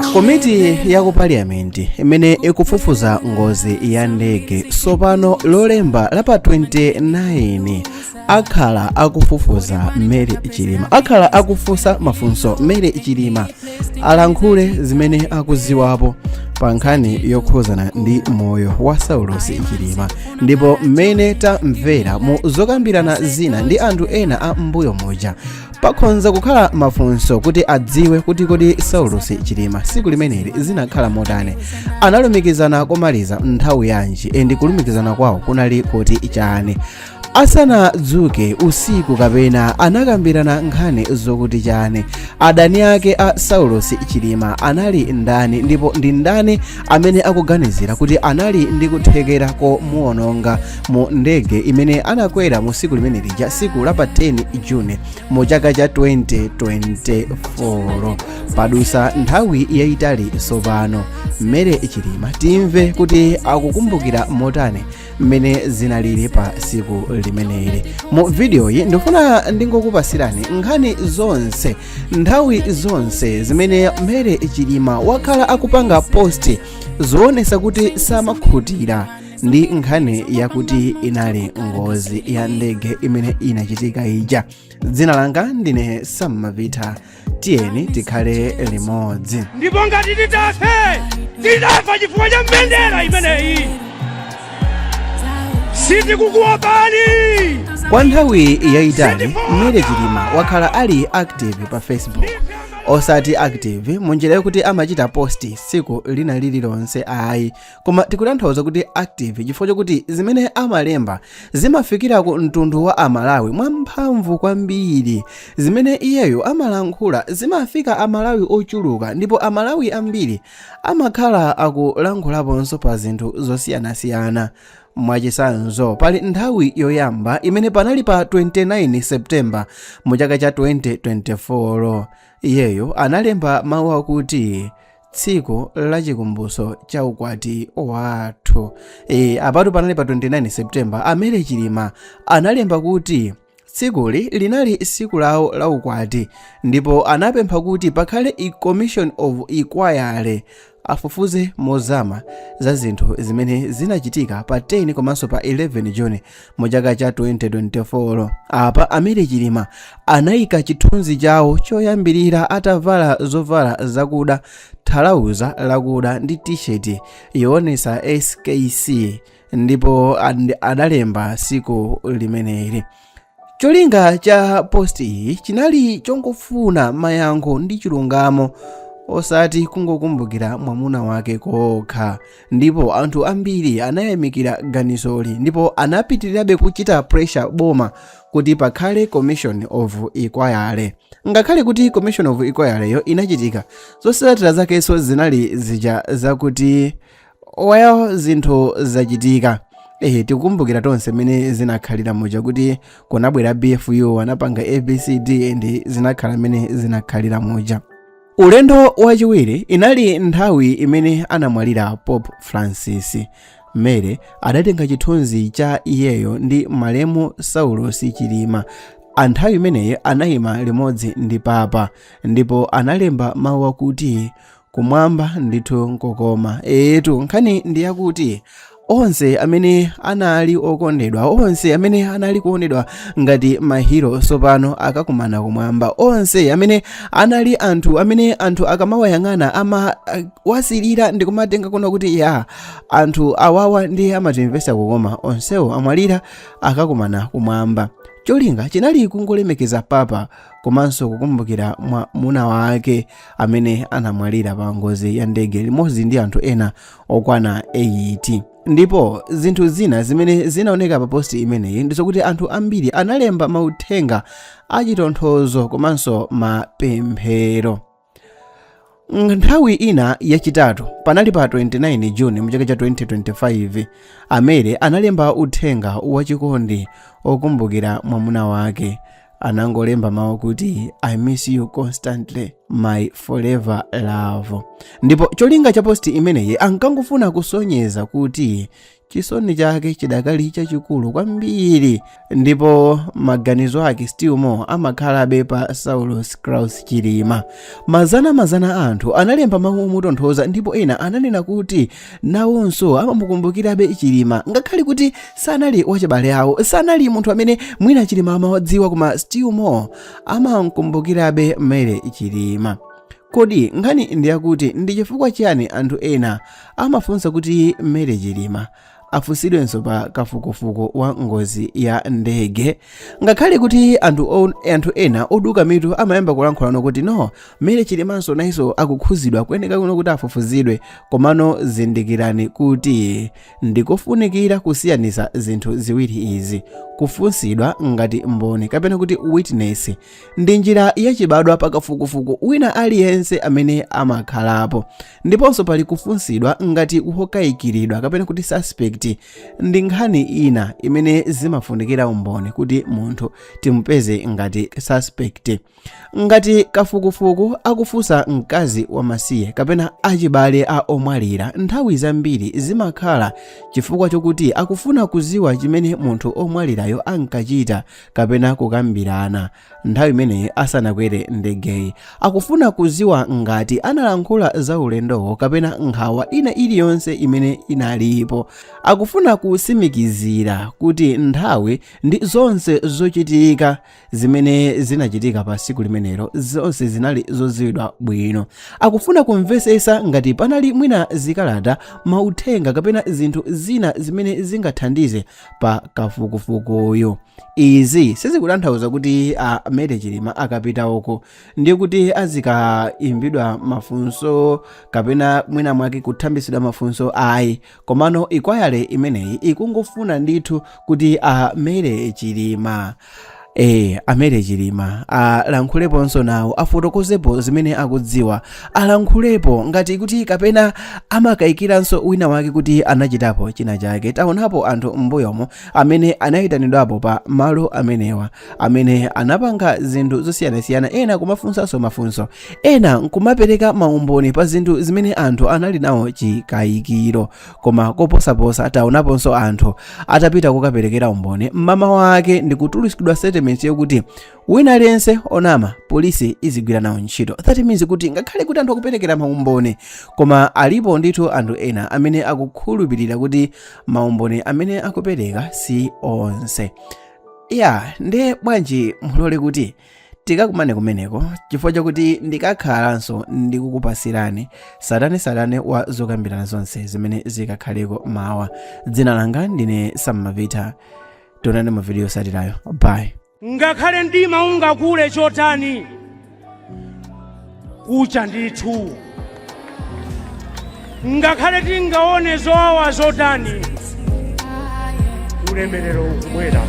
Komiti ya ku Parliament imene ikufufuza ngozi ya ndege sopano lolemba la pa 29 akhala akufufuza Mary Chilima, akhala akufunsa mafunso Mary Chilima alankhule zimene akuziwapo pa nkhani yokhuzana ndi moyo wa Saulos Chilima, ndipo mmene tamvera mu zokambirana zina ndi anthu ena a mbuyo moja pakhonza kukhala mafunso kuti adziwe kuti kodi Saulos Chilima tsiku limeneli zinakhala motani, analumikizana komaliza nthawi yanji endi kulumikizana kwawo kunali kuti chani, asanadzuke usiku kapena anakambirana nkhani zokuti chani, adani ake a Saulos Chilima anali ndani ndipo ndi ndani amene akuganizira kuti anali ndi kuthekera komuononga mu ndege imene anakwera mu tsiku limeneli ja tsiku la pa 10 Juni mu chaka cha 2024 padusa nthawi yayitali sopano. Mary Chilima timve kuti akukumbukira motani mmene zinalili pa tsiku limeneli. Mu video iyi ndifuna ndingokupasirani nkhani zonse nthawi zonse zimene Mary Chilima wakhala akupanga post zoonesa kuti samakhutira ndi nkhani yakuti inali ngozi ya ndege imene inachitika ija. Dzina langa ndine Sam Mavita, tiyeni tikhale limodzi. Ndipo ngati titafe tidafa chifukwa cha mbendera imeneyi, sitikukuopani. Kwa nthawi yayitali Mary Chilima wakhala ali active pa Facebook, osati active munjira yokuti amachita posti tsiku lina lililonse ayi, koma tikutanthauza kuti active chifukwa chokuti zimene amalemba zimafikira ku mtundu wa Amalawi mwamphamvu kwambiri. Zimene iyeyo amalankhula zimafika Amalawi ochuluka, ndipo Amalawi ambiri amakhala akulankhulaponso pa zinthu zosiyanasiyana. Mwachisanzo pali nthawi yoyamba imene panali pa 29 Septemba mu chaka cha 2024 iyeyo analemba mawu akuti tsiku la chikumbutso cha ukwati wathu. Apatu panali pa 29 Septemba Mary Chilima analemba kuti tsikuli linali tsiku lawo la ukwati, ndipo anapempha kuti pakhale Commission of Inquiry afufuze mozama za zinthu zimene zinachitika pa 10 komanso pa 11 Juni mu chaka cha 2024. Apa Mary Chilima anayika chithunzi chawo choyambirira atavala zovala zakuda, thalauza lakuda ndi t-shirt yoonesa SKC, ndipo adalemba tsiku limeneli. Cholinga cha posti iyi chinali chongofuna mayankho ndi chilungamo, osati kungokumbukira mwamuna wake kokha. Ndipo anthu ambiri anayamikira ganizoli, ndipo anapitirirabe kuchita pressure boma kuti pakhale Commission of Inquiry. Ngakhale kuti Commission of Inquiry yo inachitika, zotsatira zakenso zinali zija zakuti zinthu zachitika. Tikukumbukira tonse mene zinakhalira muja kuti kunabwera BFU anapanga ABCD ndi zinakhala mene zinakhalira muja. Ulendo wachiwiri inali nthawi imene anamwalira Pope Francis. Mary adatenga chithunzi cha iyeyo ndi malemu Saulos Chilima. Anthawi imeneyi anayima limodzi ndi Papa, ndipo analemba mawu akuti kumwamba ndithu nkokoma. Nkhani ndi yakuti onse amene anali okondedwa, onse amene anali kuonedwa ngati mahero sopano akakumana kumwamba, onse amene anali anthu amene anthu akamawayang'ana amawasilira ndi kumatenga kuno kuti anthu awawa ndi amatimvesa kukoma, onsewo amwalira akakumana kumwamba. Cholinga chinali kungolemekeza Papa komanso kukumbukira mwamuna wake amene anamwalira pa ngozi ya ndege limodzi ndi anthu ena okwana 80. Ndipo zinthu zina zimene zinaoneka pa posti imeneyi ndizokuti anthu ambiri analemba mauthenga achitonthozo komanso mapemphero. Nthawi ina yachitatu panali pa 29 Juni mu chaka cha 2025 Mary analemba uthenga wachikondi okumbukira mwamuna wake. Anangolemba mawu kuti I miss you constantly, my forever love. Ndipo cholinga cha posti imeneyi ankangofuna kusonyeza kuti chisoni chake chidakali chachikulu kwambiri, ndipo maganizo ake still more amakhalabe pa Saulus Klaus Chilima. Mazana anthu analemba mawu omutonthoza, ndipo ena ananena kuti nawonso amamukumbukirabe Chilima, ngakhale kuti sanali wachibale awo, sanali munthu amene mwina Chilima amawadziwa, koma still more amamukumbukirabe Mere Chilima. Kodi nkhani ndiyakuti ndi chifukwa chiyani anthu ena amafunsa kuti Mere Chilima afunsidwenso pa kafukufuku wa ngozi ya ndege, ngakhale kuti anthu ena oduka mitu amayamba kulankhulano kuti no, Mere Chilimanso naiso akukhuzidwa kuyeneka kuno kuti afufuzidwe. Komano zindikirani kuti ndikofunikira kusiyanisa zinthu ziwiri izi. Kufunsidwa ngati mboni kapena kuti witness ndi njira yachibadwa pa kafukufuku wina aliyense amene amakhalapo, ndiponso pali kufunsidwa ngati wokayikiridwa kapena kuti suspect. Ndi nkhani ina imene zimafunikira umboni kuti munthu timupeze ngati suspect. Ngati kafukufuku akufunsa mkazi wamasiye kapena achibale a omwalira, nthawi zambiri zimakhala chifukwa chokuti akufuna kuziwa chimene munthu omwalirayo ankachita kapena kukambirana nthawi imeneyi asanakwere ndegeyi. Akufuna kuziwa ngati analankhula za ulendowo kapena nkhawa ina iliyonse imene inalipo. Akufuna kusimikizira kuti nthawi ndi zonse zochitika zimene zinachitika pa siku limenelo zonse zinali zoziwidwa bwino. Akufuna kumvesesa ngati panali mwina zikalata, mauthenga kapena zinthu zina zimene zingathandize pa kafukufukuyo. Izi sizikutanthauza kuti Mere Chilima akapita uko ndiye kuti azikaimbidwa mafunso kapena mwina mwake kuthambisidwa mafunso ayi, komano ikwayale imeneyi ikungofuna ndithu kuti Mere Chilima Mere Chilima alankhuleponso nawo, afotokozepo zimene akudziwa, alankhulepo ngati kuti kapena amakayikiranso wina wake kuti anachitapo china chake. Taonapo anthu m'mbuyomo amene anayitanidwapo pa malo amenewa, amene anapanga zinthu zosiyanasiyana, ena kumafunsanso mafunso, ena nkumapereka maumboni pa zinthu zimene anthu anali nawo chikayikiro. Koma koposaposa taonaponso anthu atapita kukaperekera umboni, mama wake ndikutulusidwa yokuti wina aliyense onama polisi izigwira nawo ntchito. That means kuti ngakhale kuti anthu akuperekera maumboni, koma alipo ndithu anthu ena amene akukhulupirira kuti maumboni amene akupereka si onse. Nde bwanji mulole kuti tikakumane kumeneko, chifukwa chakuti ndikakhalanso ndikukupasirani satane wa zokambirana zonse zimene zikakhaleko mawa. Dzina langa ndine Sam Mavita. Tionane mu video yotsatirayo. Bye. Ngakhale mdima ungakule chotani kucha ndithu, ngakhale tingaone zowawa zotani ulemerero ukubwera.